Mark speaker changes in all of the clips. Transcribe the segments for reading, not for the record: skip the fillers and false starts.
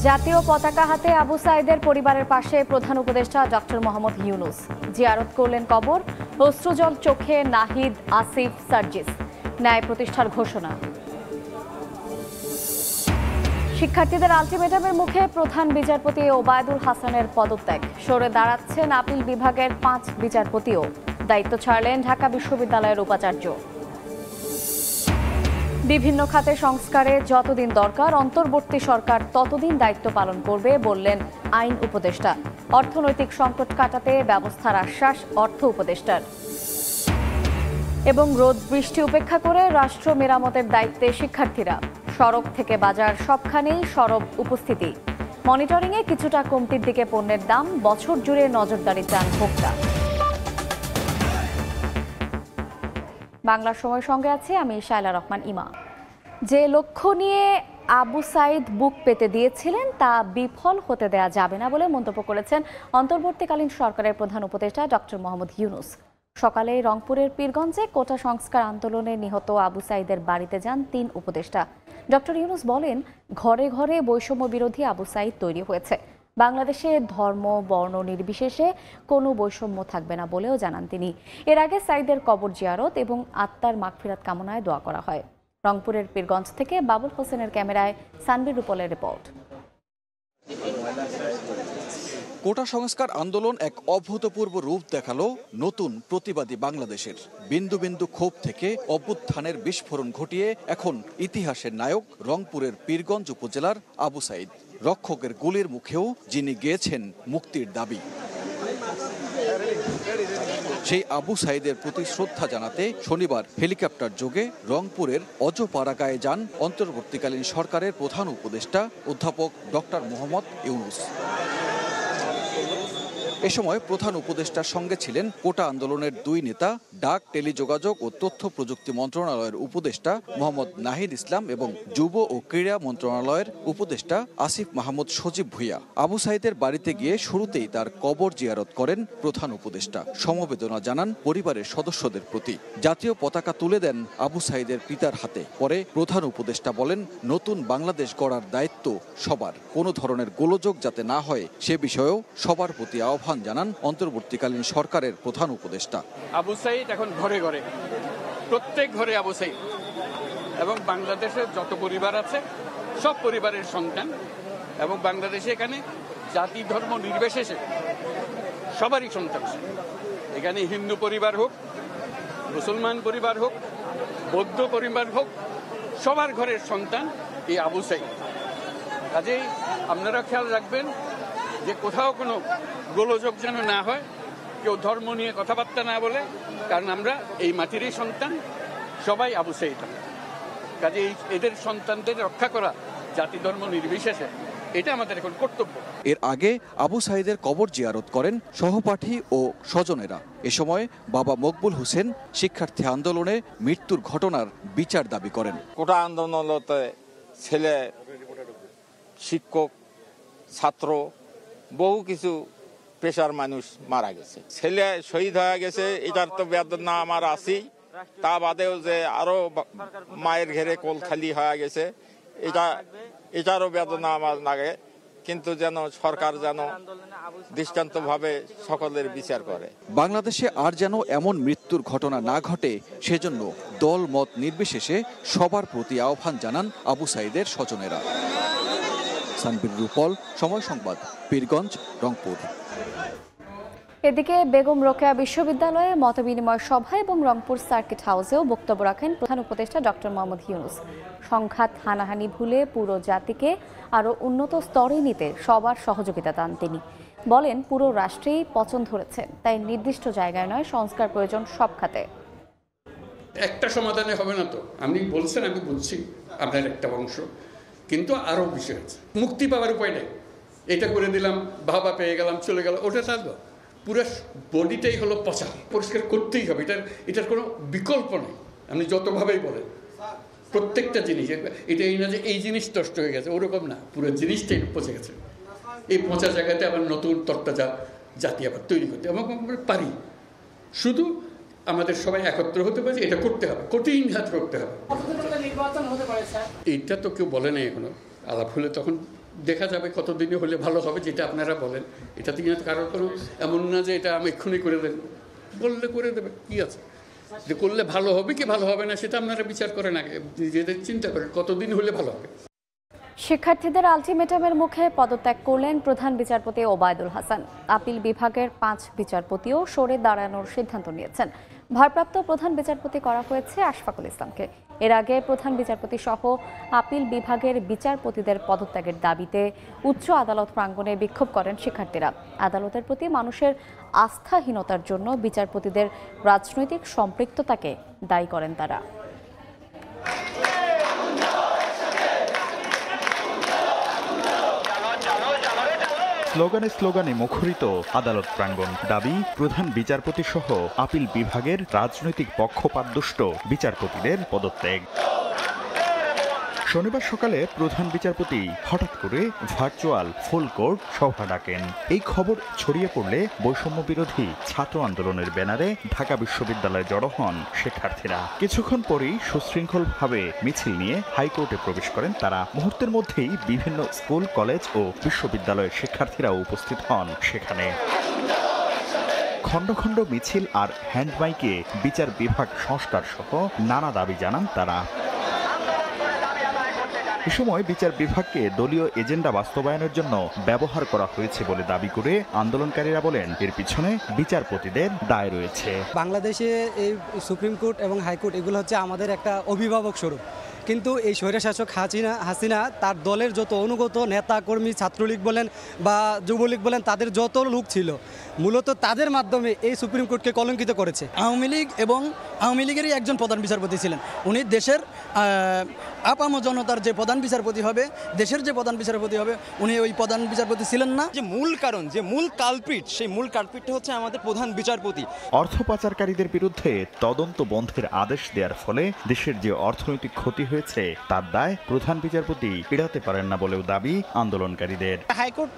Speaker 1: জাতীয় পতাকা হাতে আবু সাঈদের পরিবারের পাশে প্রধান উপদেষ্টা ডক্টর মোহাম্মদ ইউনূস জিয়ারত করলেন কবর। অশ্রুজল চোখে নাহিদ, আসিফ, সার্জিস। ন্যায় প্রতিষ্ঠার ঘোষণা। শিক্ষার্থীদের আলটিমেটামের মুখে প্রধান বিচারপতি ওবায়দুল হাসানের পদত্যাগ। সরে দাঁড়াচ্ছেন আপিল বিভাগের 5 বিচারপতিও। দায়িত্ব ছাড়লেন ঢাকা বিশ্ববিদ্যালয়ের উপাচার্য। বিভিন্ন খাতে সংস্কারে যতদিন দরকার অন্তর্বর্তী সরকার ততদিন দায়িত্ব পালন করবে বললেন আইন উপদেষ্টা। অর্থনৈতিক সংকট কাটাতে ব্যবস্থার আশ্বাস অর্থ উপদেষ্টার। এবং রোদ বৃষ্টি উপেক্ষা করে রাষ্ট্র মেরামতের দায়িত্বে শিক্ষার্থীরা। সড়ক থেকে বাজার সবখানেই সরব উপস্থিতি। মনিটরিংয়ে কিছুটা কমতির দিকে পণ্যের দাম, বছর জুড়ে নজরদারি চান ভোক্তা। বাংলার সময় সঙ্গে আছে আমি শায়লা রহমান ইমা। যে লক্ষ্য নিয়ে আবু সাঈদ বুক পেতে দিয়েছিলেন তা বিফল হতে দেয়া যাবে না বলে মন্তব্য করেছেন অন্তর্বর্তীকালীন সরকারের প্রধান উপদেষ্টা ডক্টর মোহাম্মদ ইউনূস। সকালে রংপুরের পীরগঞ্জে কোটা সংস্কার আন্দোলনে নিহত আবু সাঈদের বাড়িতে যান 3 উপদেষ্টা। ডক্টর ইউনূস বলেন, ঘরে ঘরে বৈষম্য বিরোধী আবু সাঈদ তৈরি হয়েছে। বাংলাদেশে ধর্ম বর্ণ নির্বিশেষে কোনো বৈষম্য থাকবে না বলেও জানান তিনি। এর আগে সাঈদের কবর জিয়ারত এবং আত্মার মাগফিরাত কামনায় দোয়া করা হয়। রংপুরের পীরগঞ্জ থেকে বাবুল হোসেনের ক্যামেরায় সানবীর রূপলের রিপোর্ট।
Speaker 2: কোটা সংস্কার আন্দোলন এক অভূতপূর্ব রূপ দেখালো নতুন প্রতিবাদী বাংলাদেশের। বিন্দু বিন্দু ক্ষোভ থেকে অভ্যুত্থানের বিস্ফোরণ ঘটিয়ে এখন ইতিহাসের নায়ক রংপুরের পীরগঞ্জ উপজেলার আবু সাঈদ। রক্ষকের গুলির মুখেও যিনি গেয়েছেন মুক্তির দাবি। সেই আবু সাঈদের প্রতি শ্রদ্ধা জানাতে শনিবার হেলিকপ্টার যোগে রংপুরের অজপাড়াগাঁয়ে যান অন্তর্বর্তীকালীন সরকারের প্রধান উপদেষ্টা অধ্যাপক ডক্টর মোহাম্মদ ইউনূস। এ সময় প্রধান উপদেষ্টার সঙ্গে ছিলেন কোটা আন্দোলনের 2 নেতা, ডাক, টেলিযোগাযোগ ও তথ্য প্রযুক্তি মন্ত্রণালয়ের উপদেষ্টা মোহাম্মদ নাহিদ ইসলাম এবং যুব ও ক্রীড়া মন্ত্রণালয়ের উপদেষ্টা আসিফ মাহমুদ সজীব ভুঁইয়া। আবু সাঈদের বাড়িতে গিয়ে শুরুতেই তার কবর জিয়ারত করেন প্রধান উপদেষ্টা। সমবেদনা জানান পরিবারের সদস্যদের প্রতি। জাতীয় পতাকা তুলে দেন আবু সাঈদের পিতার হাতে। পরে প্রধান উপদেষ্টা বলেন, নতুন বাংলাদেশ গড়ার দায়িত্ব সবার। কোনো ধরনের গোলযোগ যাতে না হয় সে বিষয়েও সবার প্রতি আহ্বান জানান অন্তর্বর্তীকালীন সরকারের প্রধান উপদেষ্টা।
Speaker 3: আবু সাঈদ এখন ঘরে ঘরে, প্রত্যেক ঘরে আবু সাঈদ, এবং বাংলাদেশের যত পরিবার আছে সব পরিবারের সন্তান, এবং বাংলাদেশে এখানে জাতি ধর্ম নির্বিশেষে সবারই সন্তান। এখানে হিন্দু পরিবার হোক, মুসলমান পরিবার হোক, বৌদ্ধ পরিবার হোক, সবার ঘরের সন্তান এই আবু সাঈদ। কাজেই আপনারা খেয়াল রাখবেন যে কোথাও কোনো গোলযোগ যেন না হয়, কেউ ধর্ম নিয়ে কথাবার্তা না বলে, কারণ আমরা এই মাটিরই সন্তান, সবাই আবু সাঈদ। কাজে এদের সন্তানদের রক্ষা করা জাতি ধর্ম নির্বিশেষে, এটা আমাদের এখন কর্তব্য।
Speaker 2: এর আগে আবু সাঈদের কবর জিয়ারত করেন সহপাঠী ও স্বজনেরা। এ সময় বাবা মকবুল হোসেন শিক্ষার্থী আন্দোলনে মৃত্যুর ঘটনার বিচার দাবি করেন।
Speaker 4: কোটা আন্দোলনতে ছেলে, শিক্ষক, ছাত্র, বহু কিছু পেশার মানুষ মারা গেছে। ছেলে শহীদ হয়ে গেছে, এটার তো বেদনা আমার আছেই। তা বাদেও যে আরো মায়ের ঘেরে কোল খালি হয়ে গেছে, এটারও বেদনা আমার লাগে। কিন্তু যেন সরকার যেন দৃষ্টান্তভাবে সকলের বিচার করে।
Speaker 2: বাংলাদেশে আর যেন এমন মৃত্যুর ঘটনা না ঘটে সেজন্য দল মত নির্বিশেষে সবার প্রতি আহ্বান জানান আবু সাঈদের স্বজনেরা। সানবীর রূপল, সময় সংবাদ, পীরগঞ্জ, রংপুর।
Speaker 1: এদিকে বেগম রোকেয়া বিশ্ববিদ্যালয়ে মতবিনিময় সভা এবং রংপুর সার্কিট হাউসেও বক্তব্য রাখেন প্রধান উপদেষ্টা ডক্টর মোহাম্মদ ইউনূস। সংঘাত হানাহানি ভুলে পুরো জাতিকে আরও উন্নত স্তরে নিতে সবার সহযোগিতা চান তিনি। বলেন, পুরো রাষ্ট্রেই পচন ধরেছে, তাই নির্দিষ্ট জায়গায় নয়, সংস্কার প্রয়োজন সব খাতে।
Speaker 3: একটা সমাধানে হবে না তো, আপনি বলছেন, আমি বলছি আপনার একটা অংশ, কিন্তু আরও বিষয় আছে। মুক্তি পাওয়ার উপায় নেই, এটা করে দিলাম, বাবা পেয়ে গেলাম, চলে গেল, ওটা থাকবে। পুরো বডিটাই হলো পচা, পরিষ্কার করতেই হবে, এটার কোনো বিকল্প নেই। আপনি যতভাবেই বলেন, প্রত্যেকটা জিনিস, এটা এই না যে এই জিনিস নষ্ট হয়ে গেছে, ওরকম না, পুরো জিনিসটাই পচে গেছে। এই পচা জায়গাতে আবার নতুন তরতাজা জাতি আবার তৈরি করতে এবং পারি। শুধু আমাদের সবাই একত্র হতে পারে, এটা করতে হবে, কঠিন হাত করতে হবে। এটা তো কেউ বলে নাই এখনো, আলাপ হলে তখন দেখা যাবে কতদিনে হলে ভালো হবে, যেটা আপনারা বলেন। এটা থেকে কারোর কোনো এমন না যে এটা আমি এক্ষুনি করে দেব, বললে করে দেবে, কি আছে? যে করলে ভালো হবে কি ভালো হবে না সেটা আপনারা বিচার করেন আগে, নিজেদের চিন্তা করেন কতদিন হলে ভালো হবে।
Speaker 1: শিক্ষার্থীদের আলটিমেটামের মুখে পদত্যাগ করলেন প্রধান বিচারপতি ওবায়দুল হাসান। আপিল বিভাগের 5 বিচারপতিও সরে দাঁড়ানোর সিদ্ধান্ত নিয়েছেন। ভারপ্রাপ্ত প্রধান বিচারপতি করা হয়েছে আশফাকুল ইসলামকে। এর আগে প্রধান বিচারপতি সহ আপিল বিভাগের বিচারপতিদের পদত্যাগের দাবিতে উচ্চ আদালত প্রাঙ্গণে বিক্ষোভ করেন শিক্ষার্থীরা। আদালতের প্রতি মানুষের আস্থাহীনতার জন্য বিচারপতিদের রাজনৈতিক সম্পৃক্ততাকে দায়ী করেন তারা।
Speaker 5: স্লোগানে স্লোগানে মুখরিত আদালত প্রাঙ্গণ। দাবি প্রধান বিচারপতি সহ আপিল বিভাগের রাজনৈতিক পক্ষপাতদুষ্ট বিচারপতিদের পদত্যাগ। শনিবার সকালে প্রধান বিচারপতি হঠাৎ করে ভার্চুয়াল ফুল কোর্ট সভা ডাকেন। এই খবর ছড়িয়ে পড়লে বৈষম্য বিরোধী ছাত্র আন্দোলনের ব্যানারে ঢাকা বিশ্ববিদ্যালয়ে জড়ো হন শিক্ষার্থীরা। কিছুক্ষণ পরেই সুশৃঙ্খলভাবে মিছিল নিয়ে হাইকোর্টে প্রবেশ করেন তারা। মুহূর্তের মধ্যেই বিভিন্ন স্কুল, কলেজ ও বিশ্ববিদ্যালয়ের শিক্ষার্থীরাও উপস্থিত হন সেখানে। খণ্ড খণ্ড মিছিল আর হ্যান্ডমাইকে বিচার বিভাগ সংস্কার সহ নানা দাবি জানান তারা। এ সময় বিচার বিভাগকে দলীয় এজেন্ডা বাস্তবায়নের জন্য ব্যবহার করা হয়েছে বলে দাবি করে আন্দোলনকারীরা বলেন, এর পিছনে বিচারপতিদের দায় রয়েছে।
Speaker 6: বাংলাদেশে এই সুপ্রিম কোর্ট এবং হাইকোর্ট এগুলো হচ্ছে আমাদের একটা অভিভাবক স্বরূপ, কিন্তু এই স্বৈরশাসক হাসিনা তার দলের যত অনুগত নেতা কর্মী, ছাত্রলীগ বলেন বা যুবলীগ বলেন, তাদের যত লোক ছিল মূলত তাদের মাধ্যমে এই সুপ্রিম কোর্টকে কলঙ্কিত করেছে।
Speaker 7: আওয়ামী লীগ এবং আওয়ামী লীগেরই একজন প্রধান বিচারপতি ছিলেন। উনি দেশের আপাম জনতার যে প্রধান বিচারপতি হবে, দেশের যে প্রধান বিচারপতি হবে, উনি ওই প্রধান বিচারপতি ছিলেন না।
Speaker 8: যে মূল কারণ, যে মূল কালপ্রিট, সেই মূল কালপ্রিটটা হচ্ছে আমাদের প্রধান বিচারপতি।
Speaker 5: অর্থ পাচারকারীদের বিরুদ্ধে তদন্ত বন্ধের আদেশ দেওয়ার ফলে দেশের যে অর্থনৈতিক ক্ষতি হয়েছে তার দায় প্রধান বিচারপতি এড়াতে পারেন না বলেও দাবি আন্দোলনকারীদের।
Speaker 9: হাইকোর্ট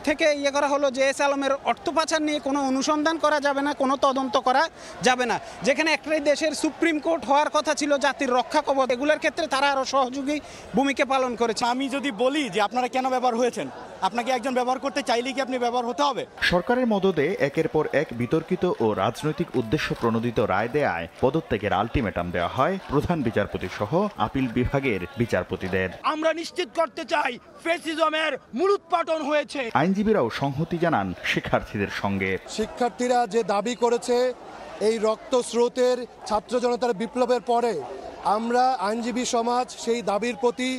Speaker 9: থেকে করা হলো যে এস আলমের অর্থ পাচার নিয়ে কোনো অনুসন্ধান করা যাবে না, কোনো তদন্ত করা যাবে না। যেখানে একটাই দেশের সুপ্রিম কোর্ট হওয়ার কথা ছিল জাতির রক্ষা কবচ, এগুলোর ক্ষেত্রে তারা আরও সহযোগী ভূমিকা পালন করেছে।
Speaker 8: আমি যদি বলি যে আপনারা কেন ব্যবহার হয়েছেন, আপনাকে একজন ব্যবহার করতে চাইলে কি আপনি ব্যবহার হতে হবে?
Speaker 5: সরকারের মদদে একের পর এক বিতর্কিত ও রাজনৈতিক উদ্দেশ্য প্রণোদিত রায় দেয়ায় পদত্যাগের আলটিমেটাম দেওয়া হয় প্রধান বিচারপতি সহ আপিল বিভাগের বিচারপতিদের।
Speaker 8: আমরা নিশ্চিত করতে চাই ফ্যাসিজমের মূলোৎপাটন হয়েছে।
Speaker 5: আইনজীবীরাও সংহতি জানান শিক্ষার্থীদের সঙ্গে।
Speaker 10: শিক্ষার্থীরা যে দাবি করেছে, এই রক্ত স্রোতের ছাত্র জনতার বিপ্লবের পরে আমরা আইনজীবী সমাজ সেই দাবির প্রতি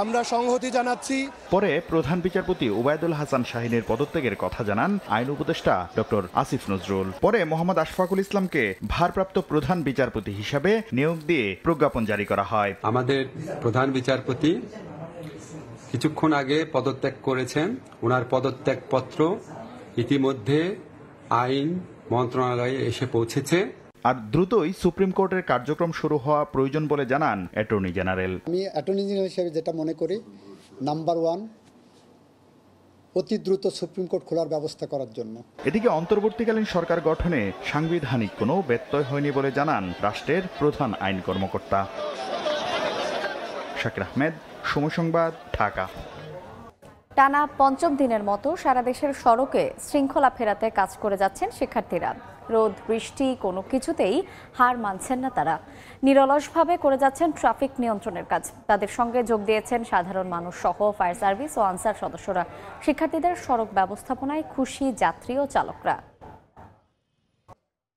Speaker 10: আমরা সংহতি জানাচ্ছি।
Speaker 5: পরে প্রধান বিচারপতি ওবায়দুল হাসান শাহীনের পদত্যাগের কথা জানান আইন উপদেষ্টা ডক্টর আসিফ নজরুল। পরে মোহাম্মদ আশফাকুল ইসলামকে ভারপ্রাপ্ত প্রধান বিচারপতি হিসাবে নিয়োগ দিয়ে প্রজ্ঞাপন জারি করা হয়।
Speaker 11: আমাদের প্রধান বিচারপতি কিছুক্ষণ আগে পদত্যাগ করেছেন। ওনার পদত্যাগ পত্র ইতিমধ্যে আইন মন্ত্রণালয়ে এসে পৌঁছেছে।
Speaker 5: আর দ্রুতই সুপ্রিম কোর্টের কার্যক্রম শুরু হওয়া প্রয়োজন বলে জানান অ্যাটর্নি জেনারেল।
Speaker 12: আমি অ্যাটর্নি জেনারেল হিসেবে যেটা মনে করি, নাম্বার 1 অতি দ্রুত সুপ্রিম কোর্ট খোলার ব্যবস্থা করার জন্য।
Speaker 5: এদিকে অন্তর্বর্তীকালীন সরকার গঠনে সাংবিধানিক কোনো ব্যত্যয় হয়নি বলে জানান রাষ্ট্রের প্রধান আইন কর্মকর্তা। শাকির আহমেদ, সময় সংবাদ, ঢাকা।
Speaker 1: টানা 5ম দিনের মতো সারা দেশের সড়কে শৃঙ্খলা ফেরাতে কাজ করে যাচ্ছেন শিক্ষার্থীরা। রোদ বৃষ্টি কোনো কিছুতেই হার মানছেন না তারা। নিরলসভাবে করে যাচ্ছেন ট্রাফিক নিয়ন্ত্রণের কাজ। তাদের সঙ্গে যোগ দিয়েছেন সাধারণ মানুষ সহ ফায়ার সার্ভিস ও আনসার সদস্যরা। শিক্ষার্থীদের সড়ক ব্যবস্থাপনায় খুশি যাত্রী ও চালকরা।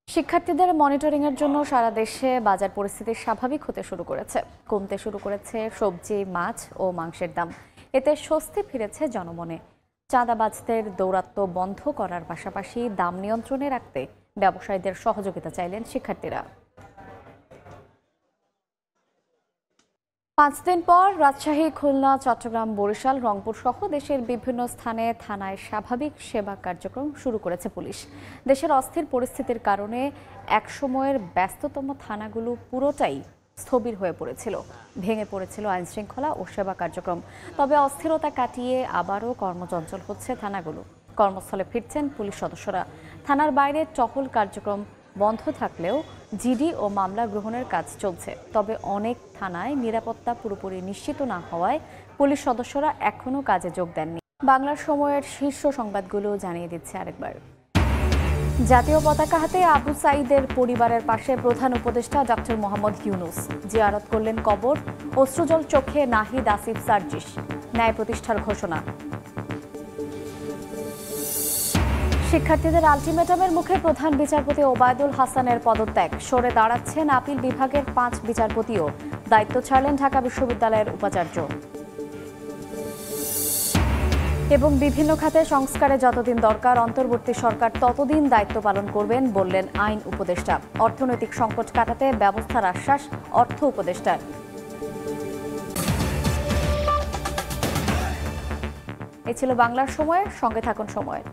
Speaker 1: শিক্ষার্থীদের মনিটরিংয়ের জন্য সারা দেশে বাজার পরিস্থিতি স্বাভাবিক হতে শুরু করেছে। কমতে শুরু করেছে সবজি, মাছ ও মাংসের দাম। এতে স্বস্তি ফিরেছে জনমনে। চাঁদাবাজদের দৌরাত্ম্য বন্ধ করার পাশাপাশি দাম নিয়ন্ত্রণে রাখতে ব্যবসায়ীদের সহযোগিতা চাইলেন শিক্ষার্থীরা। 5 দিন পর রাজশাহী, খুলনা, চট্টগ্রাম, বরিশাল, রংপুর সহ দেশের বিভিন্ন স্থানে থানায় স্বাভাবিক সেবা কার্যক্রম শুরু করেছে পুলিশ। দেশের অস্থির পরিস্থিতির কারণে একসময়ের ব্যস্ততম থানাগুলো পুরোটাই স্থবির হয়ে পড়েছিল। ভেঙে পড়েছিল আইনশৃঙ্খলা ও সেবা কার্যক্রম। তবে অস্থিরতা কাটিয়ে আবারও কর্মচঞ্চল হচ্ছে থানাগুলো। কর্মস্থলে ফিরছেন পুলিশ সদস্যরা। থানার বাইরে টহল কার্যক্রম বন্ধ থাকলেও জিডি ও মামলা গ্রহণের কাজ চলছে। তবে অনেক থানায় নিরাপত্তা পুরোপুরি নিশ্চিত না হওয়ায় পুলিশ সদস্যরা এখনও কাজে যোগ দেননি। বাংলার সময়ের শীর্ষ সংবাদগুলো জানিয়ে দিচ্ছে আরেকবার। জাতীয় পতাকা হাতে আবু সাঈদের পরিবারের পাশে প্রধান উপদেষ্টা ডক্টর মোহাম্মদ ইউনূস জিয়ারত করলেন কবর। অশ্রুজল চোখে নাহিদ আসিফ সার্জিস ন্যায় প্রতিষ্ঠার ঘোষণা। শিক্ষার্থীদের আলটিমেটামের মুখে প্রধান বিচারপতি ওবায়দুল হাসানের পদত্যাগ। সরে দাঁড়াচ্ছেন আপিল বিভাগের 5 বিচারপতিও। দায়িত্ব ছাড়লেন ঢাকা বিশ্ববিদ্যালয়ের উপাচার্য। এবং বিভিন্ন খাতে সংস্কারে যতদিন দরকার অন্তর্বর্তী সরকার ততদিন দায়িত্ব পালন করবেন বললেন আইন উপদেষ্টা। অর্থনৈতিক সংকট কাটাতে ব্যবস্থার আশ্বাস অর্থ উপদেষ্টার। এ ছিল বাংলার সময়ের সঙ্গে থাকুন সময়ের।